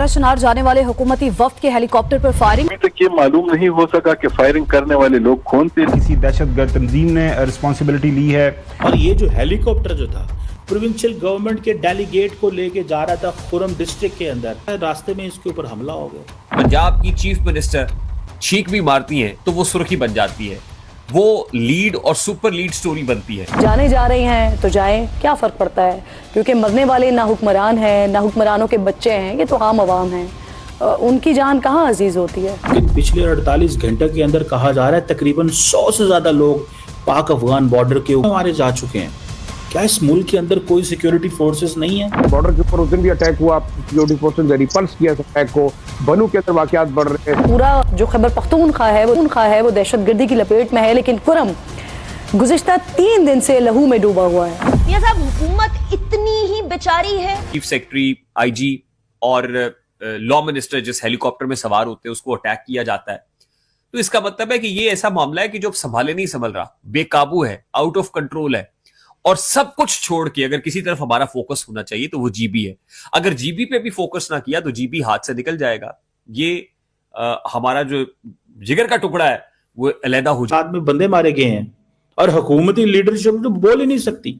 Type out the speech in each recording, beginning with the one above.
पाराशनार जाने वाले हुकूमती वफ्द के हेलीकॉप्टर पर फायरिंग। अभी तक ये मालूम नहीं हो सका कि फायरिंग करने वाले लोग कौन थे। किसी दहशतगर्द तंजीम ने रिस्पॉन्सिबिलिटी ली है। और ये जो हेलीकॉप्टर जो था प्रोविंशियल गवर्नमेंट के डेलीगेट को लेके जा रहा था खुरम डिस्ट्रिक्ट के अंदर, रास्ते में इसके ऊपर हमला हो गया। पंजाब की चीफ मिनिस्टर छींक भी मारती हैं तो वो सुर्खी बन जाती है, वो लीड और सुपर लीड स्टोरी बनती है। जाने जा रही हैं तो जाएं, क्या फर्क पड़ता है, क्योंकि मरने वाले ना हुक्मरान हैं ना हुक्मरानों के बच्चे हैं, ये तो आम आवाम हैं, उनकी जान कहाँ अजीज होती है। लेकिन पिछले 48 घंटे के अंदर कहा जा रहा है तकरीबन 100 से ज्यादा लोग पाक अफगान बॉर्डर के ऊपर मारे जा चुके हैं। क्या इस मुल्क के अंदर कोई सिक्योरिटी फोर्सेस नहीं है? बॉर्डर के ऊपर उस दिन भी अटैक हुआ, सिक्योरिटी फोर्सेस ने रिपल्स किया इस अटैक को। बनू के अंदर वाकयात बढ़ रहे हैं। पूरा जो खैबर पख्तूनख्वा है वो दहशतगर्दी की लपेट में है, लेकिन कुरम गुज़िश्ता 3 दिन से लहू में डूबा हुआ है। मियां साहब, हुकूमत इतनी ही बेचारी है। चीफ सेक्रेटरी, आईजी और लॉ मिनिस्टर जिस हेलीकॉप्टर में सवार होते हैं उसको अटैक किया जाता है, तो इसका मतलब है कि ये ऐसा मामला है कि जो संभाले नहीं संभल रहा, बेकाबू है, आउट ऑफ कंट्रोल है। और सब कुछ छोड़ के अगर किसी तरफ हमारा फोकस होना चाहिए तो वो जीबी है। अगर जीबी पे भी फोकस ना किया तो जीबी हाथ से निकल जाएगा। ये हमारा जो जिगर का टुकड़ा है वो अलहदा हो जाए। साथ में बंदे मारे गए हैं और हुकूमती लीडरशिप तो बोल ही नहीं सकती।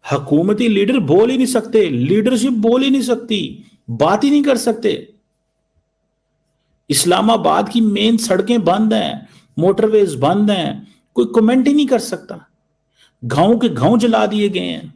हुकूमती लीडर बोल ही नहीं सकते, लीडरशिप बोल ही नहीं सकती, बात ही नहीं कर सकते। इस्लामाबाद की मेन सड़कें बंद हैं, मोटरवेज बंद हैं, कोई कमेंट ही नहीं कर सकता। गांव के गांव जला दिए गए हैं।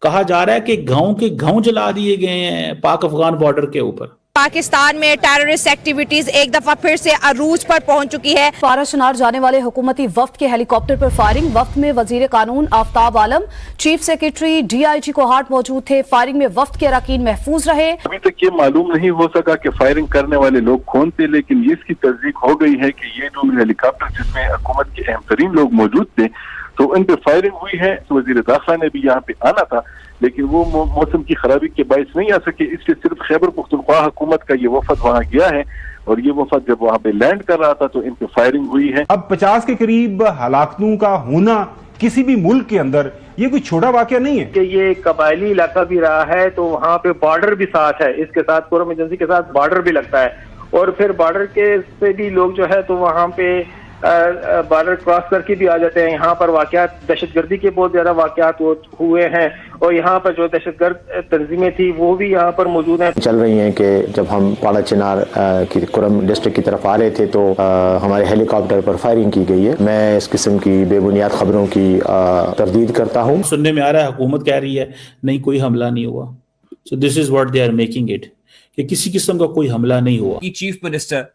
कहा जा रहा है कि गांव के गांव जला दिए गए हैं पाक अफगान बॉर्डर के ऊपर। पाकिस्तान में टेररिस्ट एक्टिविटीज एक दफा फिर से अरूज पर पहुंच चुकी है। पाराशनार जाने वाले हुकूमती वफ्द के हेलीकॉप्टर पर फायरिंग। वफ्द में वजीर कानून आफ्ताब आलम, चीफ सेक्रेटरी DIG कोहाट मौजूद थे। फायरिंग में वफ्द के अरकान महफूज रहे। अभी तक ये मालूम नहीं हो सका कि फायरिंग करने वाले लोग कौन थे, लेकिन ये इसकी तस्दीक हो गई है कि ये जो हेलीकॉप्टर जिसमें हुकूमत के अहम तरीन लोग मौजूद थे तो इन पे फायरिंग हुई है। वजीर दाखिला ने भी यहाँ पे आना था, लेकिन वो मौसम की खराबी के बायस नहीं आ सके, इसलिए सिर्फ खैबर पख्तूनख्वा हुकूमत का ये वफद वहाँ गया है और ये वफद जब वहाँ पे लैंड कर रहा था तो इन पे फायरिंग हुई है। अब 50 के करीब हलाकतों का होना किसी भी मुल्क के अंदर ये कोई छोटा वाकया नहीं है कि ये कबायली इलाका भी रहा है, तो वहाँ पे बॉर्डर भी साथ है, इसके साथ कुरम एजेंसी के साथ बॉर्डर भी लगता है और फिर बॉर्डर के से भी लोग जो है तो वहाँ पे बॉर्डर क्रॉस करके भी आ जाते हैं। यहाँ पर वाकयात दहशतगर्दी के बहुत ज्यादा वाकयात हुए हैं और यहाँ पर जो दहशतगर्द तंजीमें थी वो भी यहाँ पर मौजूद हैं। चल रही हैं कि जब हम पाड़ाचनार की कुरम डिस्ट्रिक्ट की तरफ आ रहे थे तो हमारे हेलीकॉप्टर पर फायरिंग की गई है। मैं इस किस्म की बेबुनियाद खबरों की तरदीद करता हूँ। सुनने में आ रहा है हुकूमत कह रही है नहीं कोई हमला नहीं हुआ। So this is what they are making it कि किसी किस्म का कोई हमला नहीं हुआ। चीफ मिनिस्टर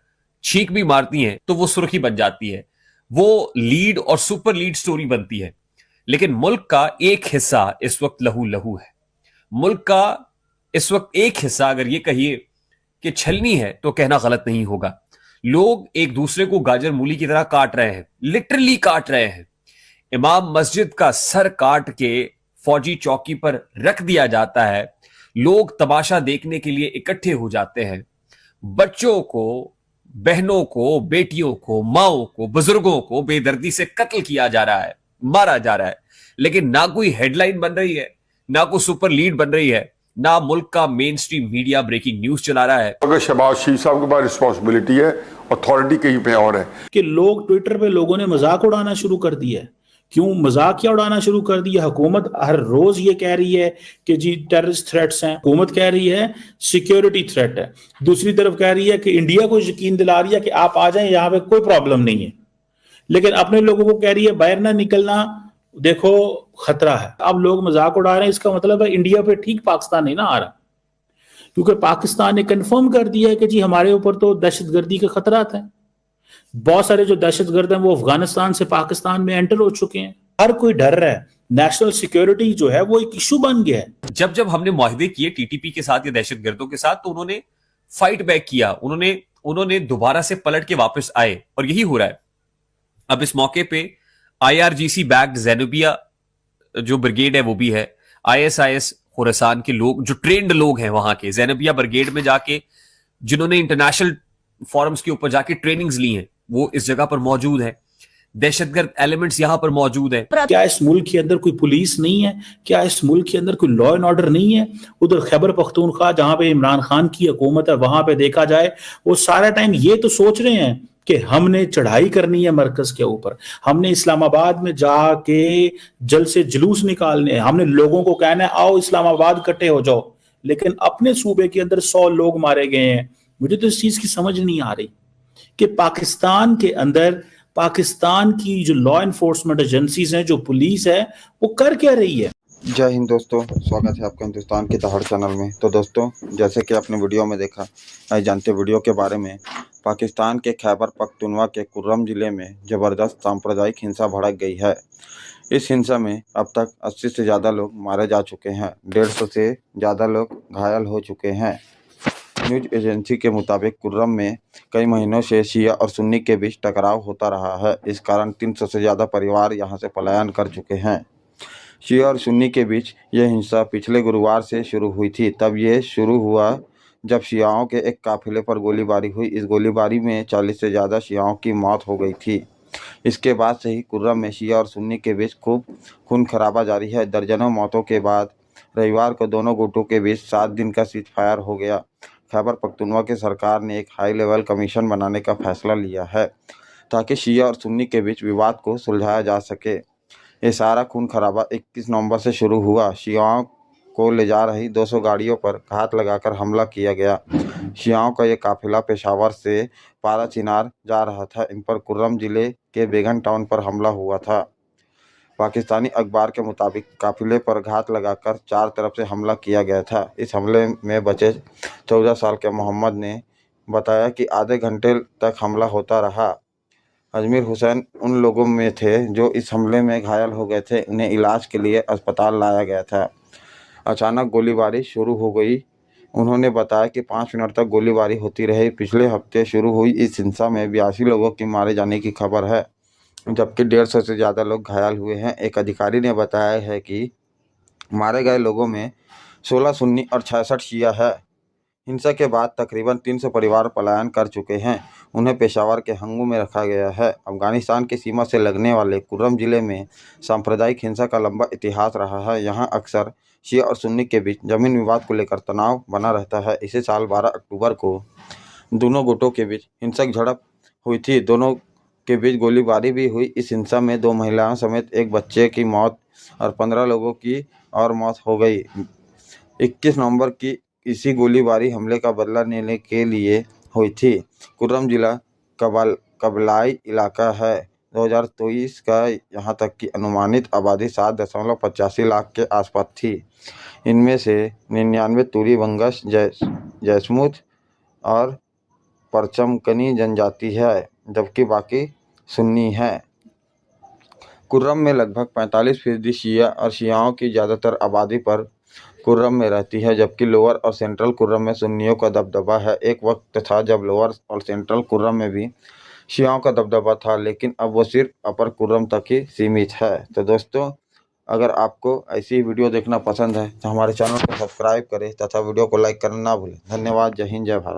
छींक भी मारती हैं तो वो सुर्खी बन जाती है, वो लीड और सुपर लीड स्टोरी बनती है। लेकिन मुल्क का एक हिस्सा इस वक्त लहू लहू है। मुल्क का इस वक्त एक हिस्सा अगर ये कहिए कि छलनी है तो कहना गलत नहीं होगा। लोग एक दूसरे को गाजर मूली की तरह काट रहे हैं, लिटरली काट रहे हैं। इमाम मस्जिद का सर काट के फौजी चौकी पर रख दिया जाता है। लोग तमाशा देखने के लिए इकट्ठे हो जाते हैं। बच्चों को, बहनों को, बेटियों को, माओ को, बुजुर्गों को बेदर्दी से कत्ल किया जा रहा है, मारा जा रहा है। लेकिन ना कोई हेडलाइन बन रही है, ना कोई सुपर लीड बन रही है, ना मुल्क का mainstream media breaking news चला रहा है। अगर शहबाज शरीफ साहब के पास रिस्पॉन्सिबिलिटी है, अथॉरिटी कहीं पे और है कि लोग ट्विटर पे लोगों ने मजाक उड़ाना शुरू कर दिया है। क्यों मजाक क्या उड़ाना शुरू कर दिया? हुकूमत हर रोज ये कह रही है कि जी टेररिस्ट थ्रेट्स हैं, हुकूमत कह रही है सिक्योरिटी थ्रेट है, दूसरी तरफ कह रही है कि इंडिया को यकीन दिला रही है कि आप आ जाएं, यहाँ पे कोई प्रॉब्लम नहीं है, लेकिन अपने लोगों को कह रही है बाहर ना निकलना, देखो खतरा है। अब लोग मजाक उड़ा रहे हैं, इसका मतलब है इंडिया पे ठीक पाकिस्तान नहीं ना आ रहा, क्योंकि पाकिस्तान ने कंफर्म कर दिया है कि जी हमारे ऊपर तो दहशतगर्दी के खतरात हैं। बहुत सारे जो दहशतगर्द हैं वो अफगानिस्तान से पाकिस्तान में एंटर हो चुके हैं। हर कोई डर रहा है। नेशनल सिक्योरिटी जो है वो एक इशू बन गया है। जब हमने मुआहदे किए टीटीपी के साथ या दहशतगर्दों के साथ तो उन्होंने फाइट बैक किया, उन्होंने दोबारा से पलट के वापस आए और यही हो रहा है। अब इस मौके पे IRGC बैक्ड ज़ैनुबिया जो ब्रिगेड है वो भी है, ISIS खुरासान के लोग जो ट्रेंड लोग हैं वहां के, ज़ैनुबिया ब्रिगेड में जाके जिन्होंने इंटरनेशनल फोरम्स के ऊपर जाके ट्रेनिंग्स ली हैं वो इस जगह पर मौजूद है। दहशतगर्द एलिमेंट्स यहां पर मौजूद हैं। क्या इस मुल्क के अंदर कोई पुलिस नहीं है? क्या इस मुल्क के अंदर कोई लॉ एंड ऑर्डर नहीं है? उधर खैबर पख्तूनख्वा जहां पे इमरान खान की हुकूमत है, वहां पे देखा जाए वो सारा टाइम ये तो सोच रहे हैं कि हमने चढ़ाई करनी है मरकज के ऊपर, हमने इस्लामाबाद में जाके जल से जुलूस निकालने हैं, हमने लोगों को कहना है आओ इस्लामाबाद इकट्ठे हो जाओ, लेकिन अपने सूबे के अंदर 100 लोग मारे गए हैं। मुझे तो इस चीज की समझ नहीं आ रही कि पाकिस्तान के अंदर पाकिस्तान की जो लॉ एनफोर्समेंट एजेंसीज हैं, जो पुलिस है, वो कर क्या रही है। जय हिंद दोस्तों, स्वागत है आपका हिंदुस्तान की दहाड़ चैनल में। तो दोस्तों, जैसे कि आपने वीडियो में देखा, आज जानते वीडियो के बारे में। पाकिस्तान के खैबर पख्तूनख्वा के कुर्रम ज़िले में ज़बरदस्त सांप्रदायिक हिंसा भड़क गई है। इस हिंसा में अब तक 80 से ज़्यादा लोग मारे जा चुके हैं, 150 से ज़्यादा लोग घायल हो चुके हैं। न्यूज़ एजेंसी के मुताबिक कुर्रम में कई महीनों से शिया और सुन्नी के बीच टकराव होता रहा है। इस कारण 300 से ज़्यादा परिवार यहां से पलायन कर चुके हैं। शिया और सुन्नी के बीच यह हिंसा पिछले गुरुवार से शुरू हुई थी। तब ये शुरू हुआ जब शियाओं के एक काफिले पर गोलीबारी हुई। इस गोलीबारी में 40 से ज़्यादा शियाओं की मौत हो गई थी। इसके बाद से ही कुर्रम में शिया और सुन्नी के बीच खूब खून खराबा जारी है। दर्जनों मौतों के बाद रविवार को दोनों गुटों के बीच 7 दिन का सीज फायर हो गया। खैबर पख्तूनख्वा की सरकार ने एक हाई लेवल कमीशन बनाने का फैसला लिया है ताकि शिया और सुन्नी के बीच विवाद को सुलझाया जा सके। ये सारा खून खराबा 21 नवंबर से शुरू हुआ। शियाओं को ले जा रही 200 गाड़ियों पर घात लगाकर हमला किया गया। शियाओं का ये काफिला पेशावर से पारा चिनार जा रहा था। इन पर कुर्रम जिले के बेगन टाउन पर हमला हुआ था। पाकिस्तानी अखबार के मुताबिक काफिले पर घात लगाकर 4 तरफ से हमला किया गया था। इस हमले में बचे 14 साल के मोहम्मद ने बताया कि आधे घंटे तक हमला होता रहा। अजमीर हुसैन उन लोगों में थे जो इस हमले में घायल हो गए थे। उन्हें इलाज के लिए अस्पताल लाया गया था। अचानक गोलीबारी शुरू हो गई। उन्होंने बताया कि 5 मिनट तक गोलीबारी होती रही। पिछले हफ्ते शुरू हुई इस हिंसा में 82 लोगों की मारे जाने की खबर है, जबकि 150 से ज़्यादा लोग घायल हुए हैं। एक अधिकारी ने बताया है कि मारे गए लोगों में 16 सुन्नी और 66 शिया है। हिंसा के बाद तकरीबन 300 परिवार पलायन कर चुके हैं। उन्हें पेशावर के हंगू में रखा गया है। अफगानिस्तान की सीमा से लगने वाले कुर्रम ज़िले में सांप्रदायिक हिंसा का लंबा इतिहास रहा है। यहाँ अक्सर शिया और सुन्नी के बीच ज़मीन विवाद को लेकर तनाव बना रहता है। इसी साल 12 अक्टूबर को दोनों गुटों के बीच हिंसक झड़प हुई थी। दोनों के बीच गोलीबारी भी हुई। इस हिंसा में 2 महिलाओं समेत एक बच्चे की मौत और 15 लोगों की और मौत हो गई। 21 नवंबर की इसी गोलीबारी हमले का बदला लेने के लिए हुई थी। कुर्रम जिला कबलाई इलाका है। 2023 का यहाँ तक की अनुमानित आबादी 7.85 लाख के आसपास थी। इनमें से 99 तुरी बंगश जैसमुत और परचमकनी जनजाति है, जबकि बाकी सुन्नी है। कुर्रम में लगभग 45% शिया और शियाओं की ज़्यादातर आबादी पर कुर्रम में रहती है, जबकि लोअर और सेंट्रल कुर्रम में सुन्नियों का दबदबा है। एक वक्त था जब लोअर और सेंट्रल कुर्रम में भी शियाओं का दबदबा था, लेकिन अब वो सिर्फ अपर कुर्रम तक ही सीमित है। तो दोस्तों, अगर आपको ऐसी वीडियो देखना पसंद है तो हमारे चैनल को सब्सक्राइब करें तथा वीडियो को लाइक करना ना भूलें। धन्यवाद। जय हिंद, जय भारत।